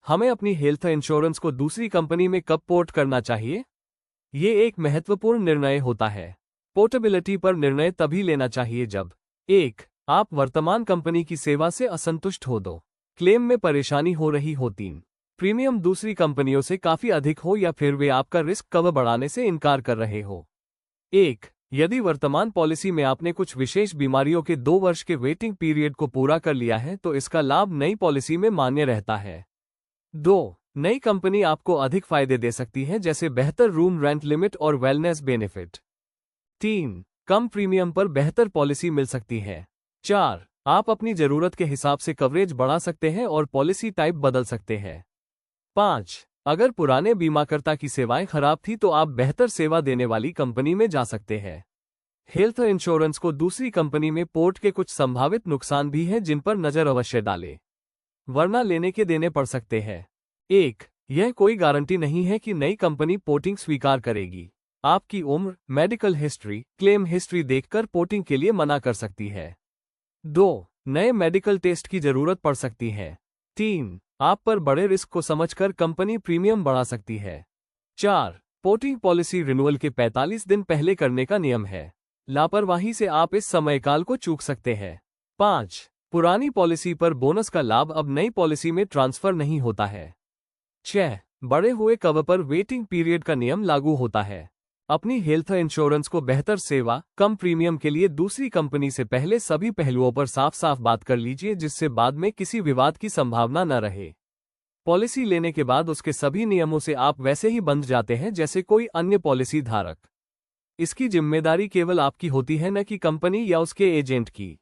हमें अपनी health insurance को दूसरी कंपनी में कब पोर्ट करना चाहिए? ये एक महत्वपूर्ण निर्णय होता है। पोर्टेबिलिटी पर निर्णय तभी लेना चाहिए जब 1. आप वर्तमान कंपनी की सेवा से असंतुष्ट हो, 2. क्लेम में परेशानी हो रही हो, 3. प्रीमियम दूसरी कंपनियों से काफी अधिक हो या फिर वे आपका रिस्क कवर बढ़ाने से इनकार कर रहे हो। 1. यदि वर्तमान पॉलिसी में आपने कुछ विशेष बीमारियों के 2 वर्ष के वेटिंग पीरियड को पूरा कर लिया है तो इसका लाभ नई पॉलिसी में मान्य रहता है। 2. नई कंपनी आपको अधिक फायदे दे सकती है जैसे बेहतर रूम रेंट लिमिट और वेलनेस बेनिफिट। 3. कम प्रीमियम पर बेहतर पॉलिसी मिल सकती है। 4. आप अपनी जरूरत के हिसाब से कवरेज बढ़ा सकते हैं और पॉलिसी टाइप बदल सकते हैं। 5. अगर पुराने बीमाकर्ता की सेवाएं खराब थी तो आप बेहतर सेवा देने वाली कंपनी में जा सकते हैं। हेल्थ इंश्योरेंस को दूसरी कंपनी में पोर्ट के कुछ संभावित नुकसान भी हैं जिन पर नजर अवश्य डालें, वरना लेने के देने पड़ सकते हैं। 1. यह कोई गारंटी नहीं है कि नई कंपनी पोर्टिंग स्वीकार करेगी। आपकी उम्र, मेडिकल हिस्ट्री, क्लेम हिस्ट्री देखकर पोर्टिंग के लिए मना कर सकती है। 2. नए मेडिकल टेस्ट की जरूरत पड़ सकती है। 3. आप पर बड़े रिस्क को समझकर कंपनी प्रीमियम बढ़ा सकती है। 4. पोर्टिंग पॉलिसी रिन्यूअल के 45 दिन पहले करने का नियम है। लापरवाही से आप इस समयकाल को चूक सकते हैं। 5. पुरानी पॉलिसी पर बोनस का लाभ अब नई पॉलिसी में ट्रांसफर नहीं होता है। 6. बढ़े हुए कवर पर वेटिंग पीरियड का नियम लागू होता है। अपनी हेल्थ इंश्योरेंस को बेहतर सेवा, कम प्रीमियम के लिए दूसरी कंपनी से पहले सभी पहलुओं पर साफ साफ बात कर लीजिए जिससे बाद में किसी विवाद की संभावना न रहे। पॉलिसी लेने के बाद उसके सभी नियमों से आप वैसे ही बंध जाते हैं जैसे कोई अन्य पॉलिसी धारक। इसकी जिम्मेदारी केवल आपकी होती है, न कि कंपनी या उसके एजेंट की।